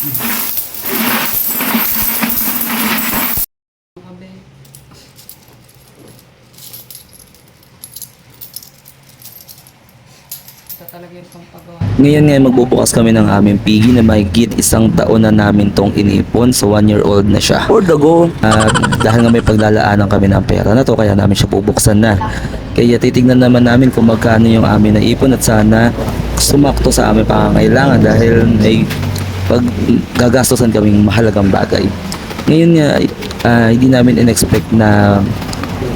Talaga yung pampagawa. Ngayon nga magbubukas kami ng aming piggy na mahigit 1 taon na namin tong inipon. So 1-year-old na siya. For the go. Dahil nga may paglalaanan kami ng pera na to, kaya namin siya bubuksan na. Kaya titignan naman namin kung magkano yung amin na ipon at sana sumakto sa aming pangangailangan dahil may paggagastosan kaming mahalagang bagay. Ngayon nga hindi namin in-expect na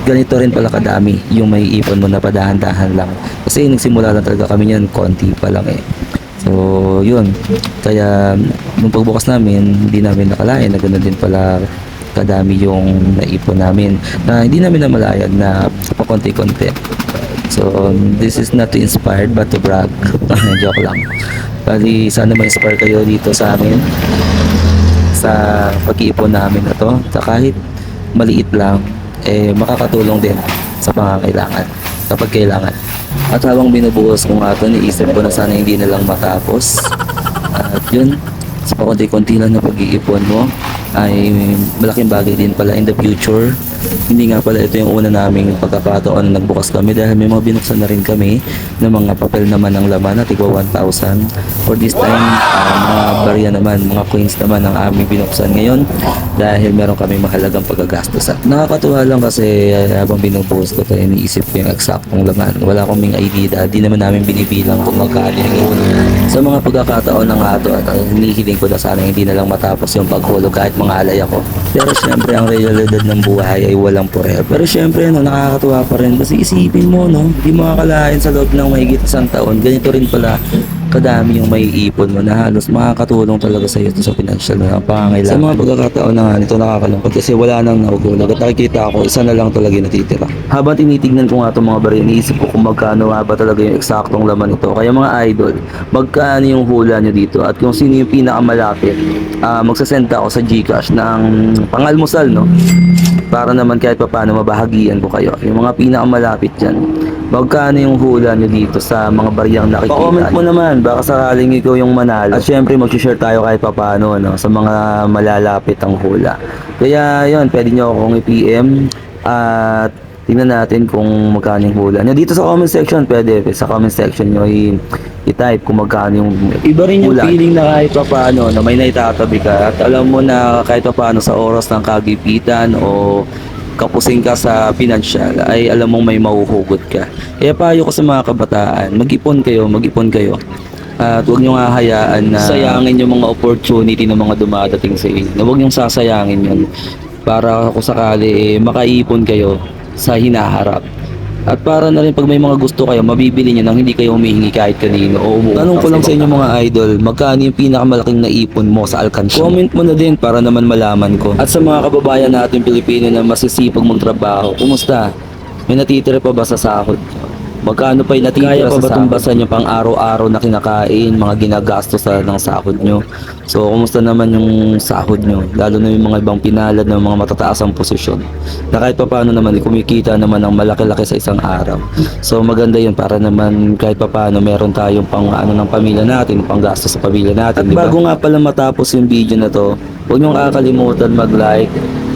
ganito rin pala kadami yung may ipon mo na padahan-dahan lang. Kasi nagsimula lang talaga kami yan, konti pa lang eh. So, yun. Kaya, nung pagbukas namin, hindi namin nakalain na gano'n din pala kadami yung naipon namin. Na hindi namin namalayag na pakonti-konti. So, this is not to inspire but to brag. Joke lang. Bali, sana ma-inspire kayo dito sa amin sa pag-iipon namin na to. Sa kahit maliit lang, makakatulong din sa pangangailangan kapag kailangan. At habang binubuhos ko nga ito, niisip ko na sana hindi na lang matapos. At yun, sa pakunti-kunti lang na pag-iipon mo ay malaking bagay din pala in the future. Hindi nga pala ito yung una naming pagkakataon na nagbukas kami dahil may mga binuksan na rin kami ng mga papel naman ng laman na tigwa 1,000. For this time, mga barya naman, mga coins naman ang aming binuksan ngayon dahil meron kami mahalagang paggagastos. At nakakatuwa lang kasi habang binubuhos ko ito, iniisip ko yung eksaktong laman. Wala kaming idea, di naman namin binibilang kung magkano yun. Sa mga pagkakataon na nga ito at hinihiling ko na sana hindi na lang matapos yung paghulog kahit mga alay ako. Pero syempre ang realidad ng buhay ay walang forever. Pero syempre nakakatuwa pa rin kasi isipin mo hindi mo makakalain sa loob ng mahigit 1 taon. Ganito rin pala kadami yung may ipon mo na halos makakatulong talaga sa iyo sa financial na pangangailangan. Sa mga pagkakataon na nga nito nakakalungkot kasi wala nang nahugulag at nakikita ko isa na lang talaga yung natitira. Habang tinitignan ko nga itong mga baril, iniisip ko kung magkano nga ba talaga yung eksaktong laman nito. Kaya mga idol, magkano yung hula nyo dito at kung sino yung pinakamalapit, magsasend ako sa GCash ng pangalmusal para naman kahit pa paano mabahagian ko kayo. Yung mga pinakamalapit dyan, magkano yung hula nyo dito sa mga bariyang nakikita. Pa-comment mo naman, baka sakaling ikaw yung manalo. At syempre mag-share tayo kahit pa paano sa mga malalapit ang hula. Kaya yun, pwede nyo akong i-PM at tingnan natin kung magkano yung hula nyo. Dito sa comment section, pwede sa comment section nyo i-type kung magkano yung iba rin yung hula. Feeling na kahit pa paano na may naitatabi ka at alam mo na kahit pa paano sa oras ng kagipitan o kapusing ka sa pinansyal ay alam mong may mahuhugot ka. Kaya payo ko sa mga kabataan, mag-ipon kayo. At huwag nyo nga hayaan na sayangin yung mga opportunity ng mga dumadating sa inyo. Huwag nyo sasayangin yun para kung sakali makaipon kayo sa hinaharap. At para na rin pag may mga gusto kayo, mabibili nyo nang hindi kayo humihingi kahit kanino. Tanong ko lang sa inyo mga idol, magkano yung pinakamalaking naipon mo sa alkansya? Comment mo na din para naman malaman ko. At sa mga kababayan natin Pilipino na masisipag mong trabaho, kumusta? May natitira pa ba sa sahod? Magkano pa yung natitira sa sahod? Kaya pa ba tumbasan yung pang araw-araw na kinakain, mga ginagastos ng sahod nyo? So, kumusta naman yung sahod nyo? Lalo na yung mga ibang pinalad ng mga matataasang posisyon. Na kahit pa paano naman, kumikita naman ng malaki-laki sa isang araw. So, maganda yun para naman kahit pa paano meron tayong pang ng pamilya natin, pang gastos sa pamilya natin. At diba? Bago nga pala matapos yung video na to, huwag nyo kakalimutan mag-like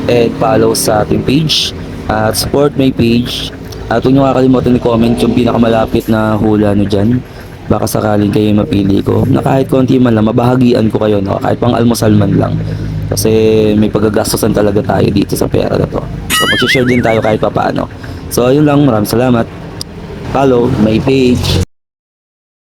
and follow sa ating page at support my page. At huwag nyo kakalimutan i-comment yung pinakamalapit na hula nyo dyan. Baka sakaling kayo mapili ko. Na kahit konti man lang, mabahagian ko kayo. Kahit pang almusal man lang. Kasi may paggagastosan talaga tayo dito sa pera na to. So mag-share din tayo kahit pa paano. So ayun lang, maraming salamat. Follow my page.